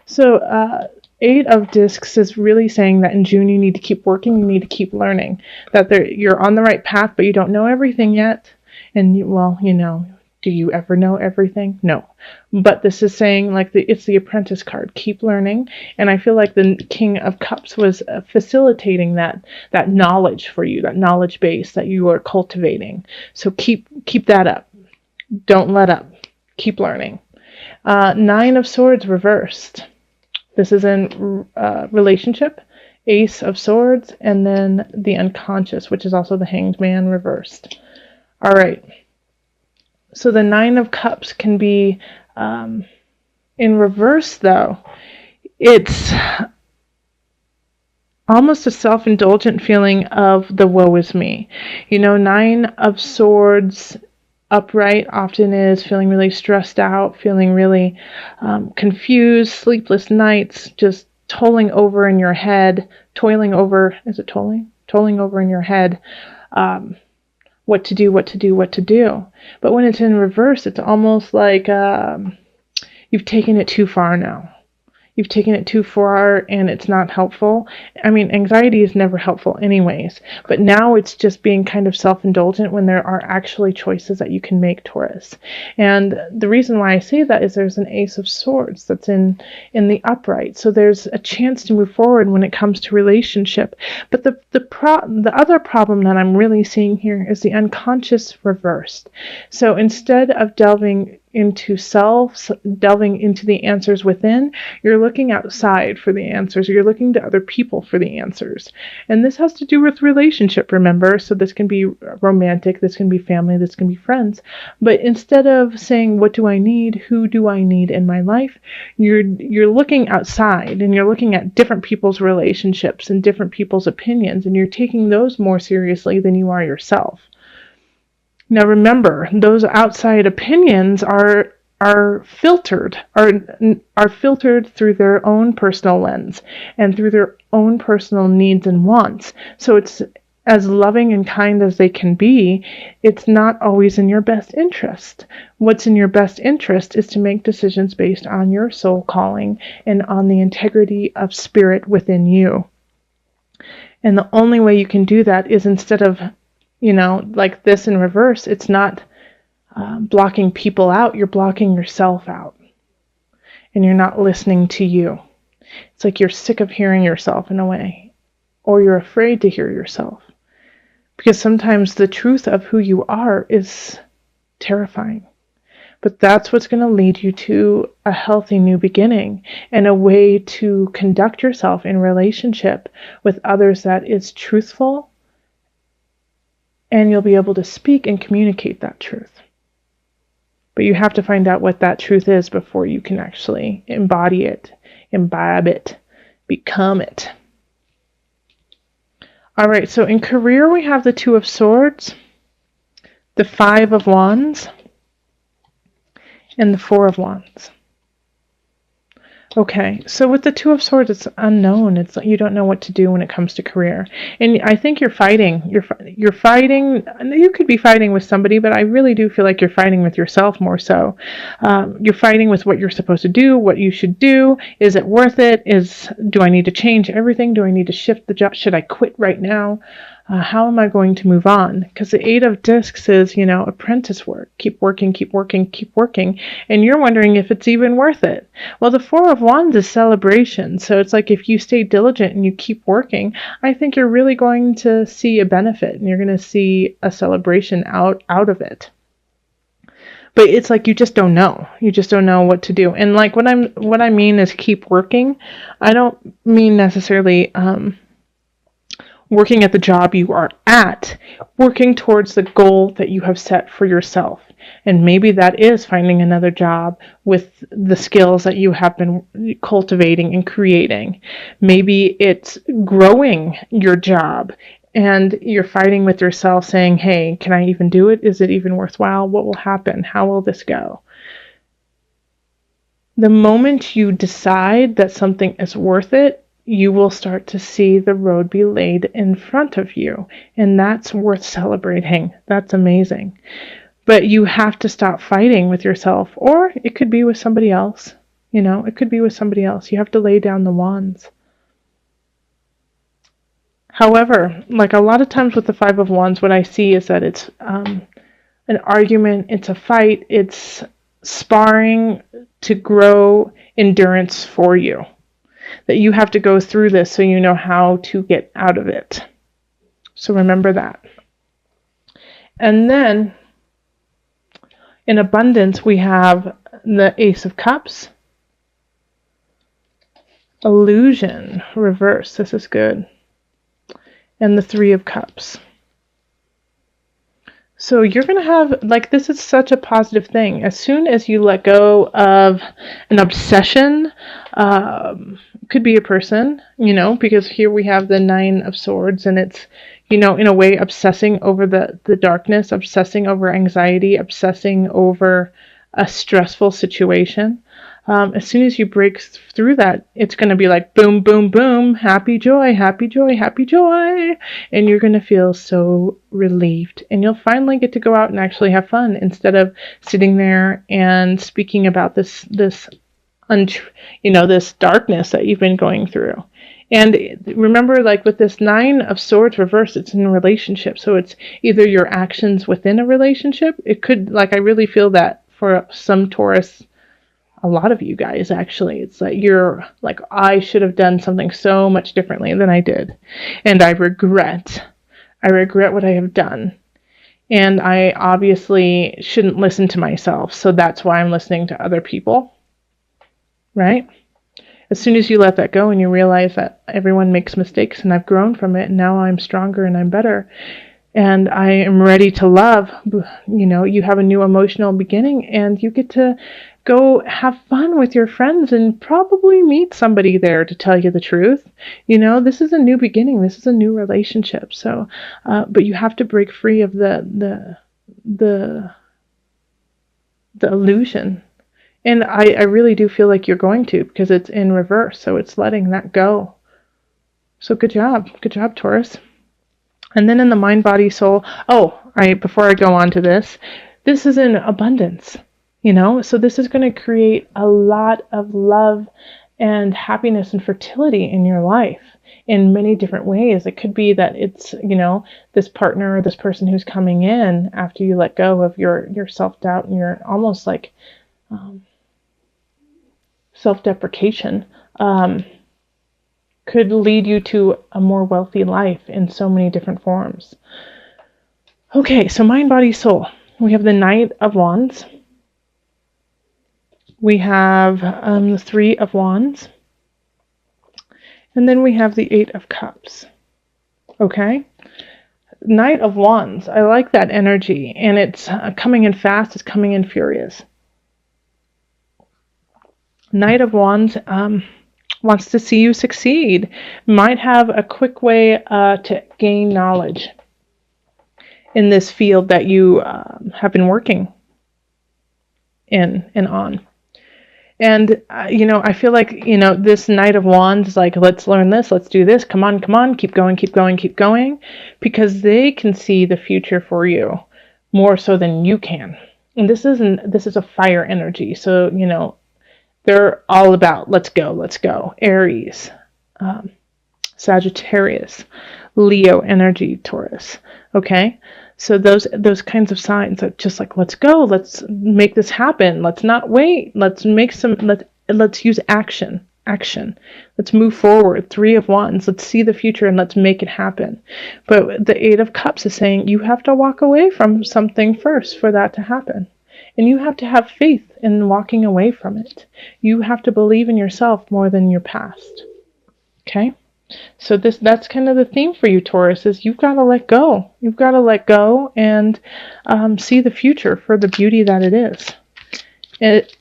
So, Eight of Discs is really saying that in June you need to keep working, you need to keep learning, that you're on the right path, but you don't know everything yet. And, well, do you ever know everything? No. But this is saying, like, it's the Apprentice card. Keep learning. And I feel like the King of Cups was facilitating that knowledge for you, that knowledge base that you are cultivating. So keep that up. Don't let up. Keep learning. Nine of Swords reversed. This is in relationship. Ace of Swords, and then the Unconscious, which is also the Hanged Man reversed. All right. So the Nine of Cups can be in reverse, though. It's almost a self-indulgent feeling of the woe is me. Nine of Swords upright often is feeling really stressed out, feeling really confused, sleepless nights, just toiling over in your head, is it toiling? Toiling over in your head, what to do. But when it's in reverse, it's almost like you've taken it too far now. You've taken it too far and it's not helpful. I mean, anxiety is never helpful anyways, but now it's just being kind of self-indulgent when there are actually choices that you can make, Taurus. And the reason why I say that is there's an Ace of Swords that's in the upright. So there's a chance to move forward when it comes to relationship. But the other problem that I'm really seeing here is the Unconscious reversed. So instead of delving into self, delving into the answers within, you're looking outside for the answers. You're looking to other people for the answers. And this has to do with relationship, remember? So this can be romantic, this can be family, this can be friends. But instead of saying, what do I need? Who do I need in my life? You're looking outside and you're looking at different people's relationships and different people's opinions, and you're taking those more seriously than you are yourself. Now remember, those outside opinions are filtered through their own personal lens and through their own personal needs and wants. So it's as loving and kind as they can be, it's not always in your best interest. What's in your best interest is to make decisions based on your soul calling and on the integrity of spirit within you. And the only way you can do that is instead of like this in reverse, it's not blocking people out, you're blocking yourself out. And you're not listening to you. It's like you're sick of hearing yourself in a way, or you're afraid to hear yourself. Because sometimes the truth of who you are is terrifying. But that's what's going to lead you to a healthy new beginning and a way to conduct yourself in relationship with others that is truthful. And you'll be able to speak and communicate that truth. But you have to find out what that truth is before you can actually embody it, imbibe it, become it. All right, so in career, we have the Two of Swords, the Five of Wands, and the Four of Wands. Okay, so with the Two of Swords, it's unknown. It's like you don't know what to do when it comes to career. And I think you're fighting. You're fighting. You could be fighting with somebody, but I really do feel like you're fighting with yourself more so. You're fighting with what you're supposed to do, what you should do. Is it worth it? Do I need to change everything? Do I need to shift the job? Should I quit right now? How am I going to move on? Because the Eight of Discs is, apprentice work. Keep working, keep working, keep working. And you're wondering if it's even worth it. Well, the Four of Wands is celebration. So it's like if you stay diligent and you keep working, I think you're really going to see a benefit and you're going to see a celebration out of it. But it's like you just don't know. You just don't know what to do. And like what I mean is keep working. I don't mean necessarily working at the job you are at, working towards the goal that you have set for yourself. And maybe that is finding another job with the skills that you have been cultivating and creating. Maybe it's growing your job and you're fighting with yourself saying, hey, can I even do it? Is it even worthwhile? What will happen? How will this go? The moment you decide that something is worth it, you will start to see the road be laid in front of you. And that's worth celebrating. That's amazing. But you have to stop fighting with yourself, or it could be with somebody else. You know, it could be with somebody else. You have to lay down the wands. However, like a lot of times with the Five of Wands, what I see is that it's an argument, it's a fight, it's sparring to grow endurance for you. That you have to go through this so you know how to get out of it. So remember that. And then in abundance, we have the Ace of Cups. Illusion, reverse. This is good. And the Three of Cups. So you're going to have, like, this is such a positive thing. As soon as you let go of an obsession, could be a person, you know, because here we have the Nine of Swords, and it's, you know, in a way obsessing over the darkness, obsessing over anxiety, obsessing over a stressful situation. As soon as you break through that, it's going to be like boom, boom, boom, happy joy, happy joy, happy joy. And you're going to feel so relieved. And you'll finally get to go out and actually have fun instead of sitting there and speaking about this darkness that you've been going through. And remember, like with this Nine of Swords reverse, it's in a relationship. So it's either your actions within a relationship. It could, like, I really feel that for some Taurus, a lot of you guys, actually, it's like you're like, I should have done something so much differently than I did. And I regret what I have done. And I obviously shouldn't listen to myself. So that's why I'm listening to other people. Right? As soon as you let that go and you realize that everyone makes mistakes and I've grown from it and now I'm stronger and I'm better and I am ready to love, you know, you have a new emotional beginning and you get to go have fun with your friends and probably meet somebody there to tell you the truth. You know, this is a new beginning. This is a new relationship. So, but you have to break free of the illusion. And I really do feel like you're going to, because it's in reverse. So it's letting that go. So good job. Good job, Taurus. And then in the mind, body, soul. Before I go on to this is in abundance. You know, so this is going to create a lot of love and happiness and fertility in your life in many different ways. It could be that it's, you know, this partner or this person who's coming in after you let go of your self-doubt and your almost like self-deprecation, could lead you to a more wealthy life in so many different forms. Okay, so mind, body, soul. We have the Knight of Wands. We have the Three of Wands. And then we have the Eight of Cups. Okay? Knight of Wands. I like that energy. And it's coming in fast. It's coming in furious. Knight of Wands wants to see you succeed. Might have a quick way to gain knowledge in this field that you have been working in and on. And, I feel like, this Knight of Wands is like, let's learn this, let's do this, come on, keep going, because they can see the future for you more so than you can. And this is a fire energy. So, they're all about, let's go. Aries, Sagittarius, Leo energy, Taurus. Okay? So those kinds of signs are just like, let's go, let's make this happen. Let's not wait. Let's use action. Let's move forward. Three of Wands. Let's see the future and let's make it happen. But the Eight of Cups is saying you have to walk away from something first for that to happen. And you have to have faith in walking away from it. You have to believe in yourself more than your past. Okay? So that's kind of the theme for you, Taurus, is you've got to let go. You've got to let go and see the future for the beauty that it is.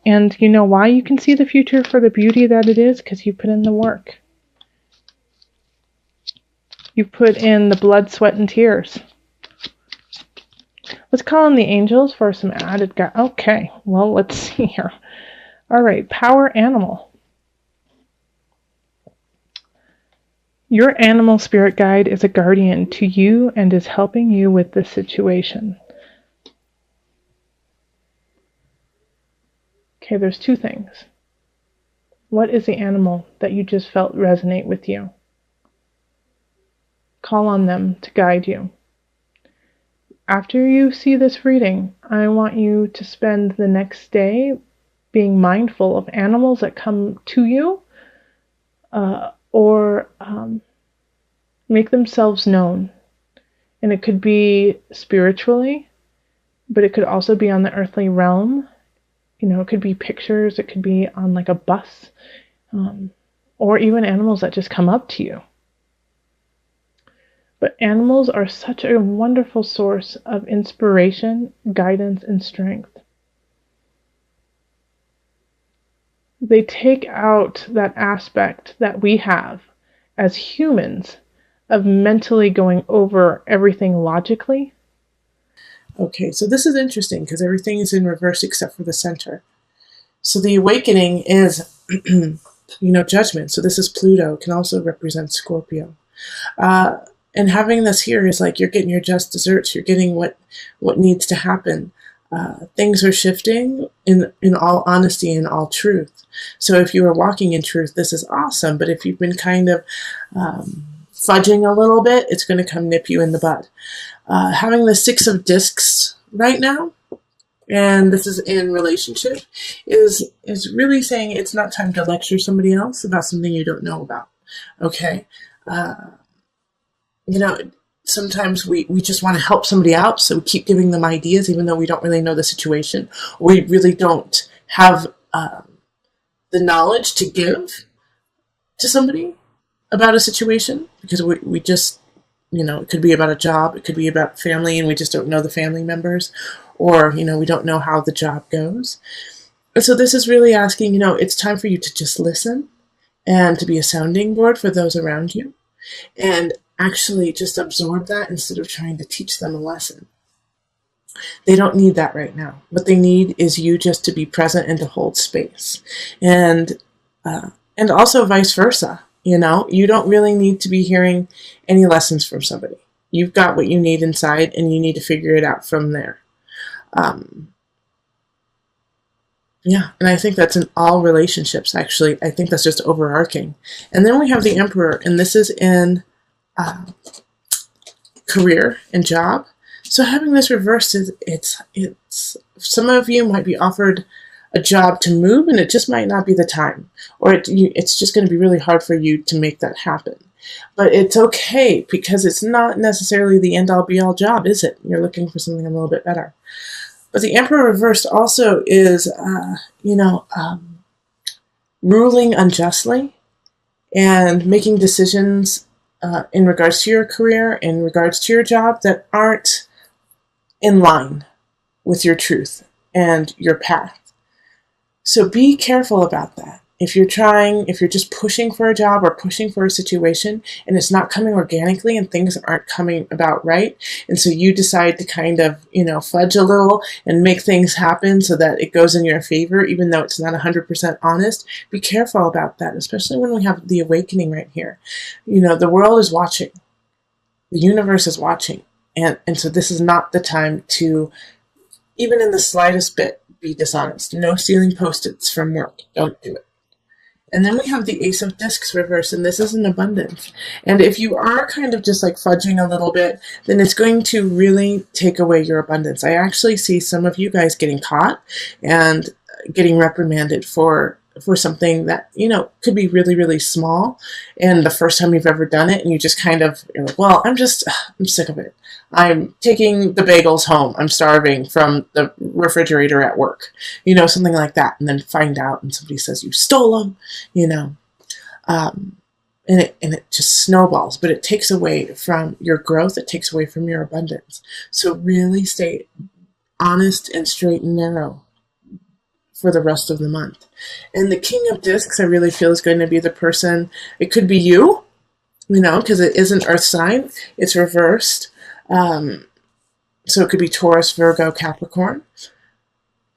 And you know why you can see the future for the beauty that it is? Because you put in the work. You put in the blood, sweat, and tears. Let's call in the angels for some added Okay, well, let's see here. All right, power animal. Your animal spirit guide is a guardian to you and is helping you with the situation. Okay, there's two things. What is the animal that you just felt resonate with you? Call on them to guide you. After you see this reading, I want you to spend the next day being mindful of animals that come to you or make themselves known. And it could be spiritually, but it could also be on the earthly realm. You know, it could be pictures, it could be on like a bus, or even animals that just come up to you. But animals are such a wonderful source of inspiration, guidance, and strength. They take out that aspect that we have as humans of mentally going over everything logically. Okay, so this is interesting because everything is in reverse except for the center. So the awakening is, judgment. So this is Pluto, can also represent Scorpio. And having this here is like you're getting your just desserts. You're getting what needs to happen. Things are shifting in all honesty and all truth. So if you are walking in truth, this is awesome. But if you've been kind of fudging a little bit, it's going to come nip you in the butt. Having the 6 of discs right now, and this is in relationship, is really saying it's not time to lecture somebody else about something you don't know about. Okay? Sometimes we just want to help somebody out, so we keep giving them ideas even though we don't really know the situation, or we really don't have the knowledge to give to somebody about a situation, because we just, it could be about a job, it could be about family, and we just don't know the family members, or, we don't know how the job goes. And so this is really asking, it's time for you to just listen and to be a sounding board for those around you, and actually just absorb that instead of trying to teach them a lesson. They don't need that right now. What they need is you just to be present and to hold space. And also vice versa. You don't really need to be hearing any lessons from somebody. You've got what you need inside, and you need to figure it out from there. And I think that's in all relationships, actually. I think that's just overarching. And then we have the Emperor, and this is in career and job. So having this reversed, it's some of you might be offered a job to move, and it just might not be the time, or it's just going to be really hard for you to make that happen. But it's okay, because it's not necessarily the end-all be-all job, is it? You're looking for something a little bit better. But the Emperor reversed also is, ruling unjustly and making decisions in regards to your career, in regards to your job, that aren't in line with your truth and your path. So be careful about that. If you're just pushing for a job or pushing for a situation and it's not coming organically and things aren't coming about right, and so you decide to kind of, fudge a little and make things happen so that it goes in your favor, even though it's not 100% honest, be careful about that, especially when we have the awakening right here. The world is watching. The universe is watching. And so this is not the time to, even in the slightest bit, be dishonest. No stealing Post-its from work. Don't do it. And then we have the Ace of Discs reverse, and this is an abundance. And if you are kind of just like fudging a little bit, then it's going to really take away your abundance. I actually see some of you guys getting caught and getting reprimanded for something that, could be really, really small. And the first time you've ever done it, and you just kind of, you're like, well, I'm sick of it. I'm taking the bagels home. I'm starving from the refrigerator at work, something like that. And then find out, and somebody says you stole them, and it just snowballs. But it takes away from your growth. It takes away from your abundance. So really stay honest and straight and narrow for the rest of the month. And the King of Discs, I really feel, is going to be the person. It could be you, because it is an earth sign. It's reversed. So it could be Taurus, Virgo, Capricorn.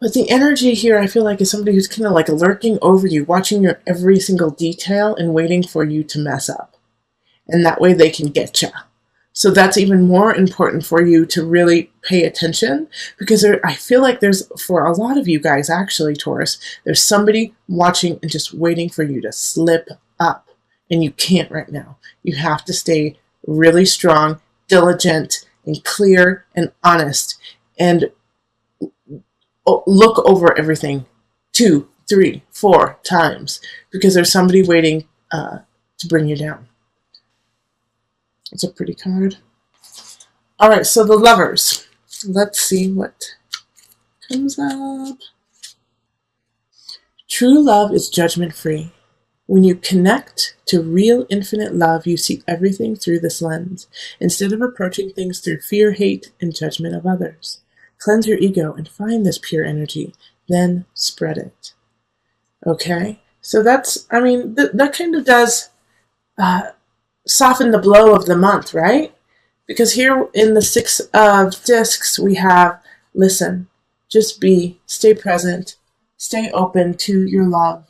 But the energy here, I feel like, is somebody who's kind of like lurking over you, watching your every single detail and waiting for you to mess up. And that way they can get you. So that's even more important for you to really pay attention, because I feel like there's, for a lot of you guys actually, Taurus, there's somebody watching and just waiting for you to slip up. And you can't right now. You have to stay really strong, diligent, and clear and honest, and look over everything 2, 3, 4 times, because there's somebody waiting to bring you down. It's a pretty card. All right, so the Lovers. Let's see what comes up. True love is judgment-free. When you connect to real infinite love, you see everything through this lens, instead of approaching things through fear, hate, and judgment of others. Cleanse your ego and find this pure energy, then spread it. Okay? So that's, I mean, that kind of does soften the blow of the month, right? Because here in the Six of Discs, we have, listen, just be, stay present, stay open to your love,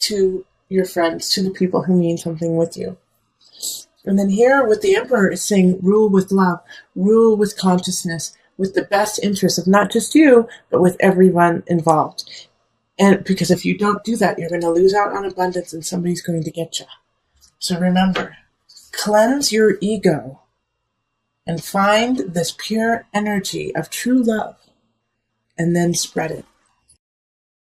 to your friends, to the people who mean something with you. And then here with the Emperor, it's saying rule with love, rule with consciousness, with the best interest of not just you, but with everyone involved. And because if you don't do that, you're going to lose out on abundance and somebody's going to get you. So remember, cleanse your ego and find this pure energy of true love, and then spread it.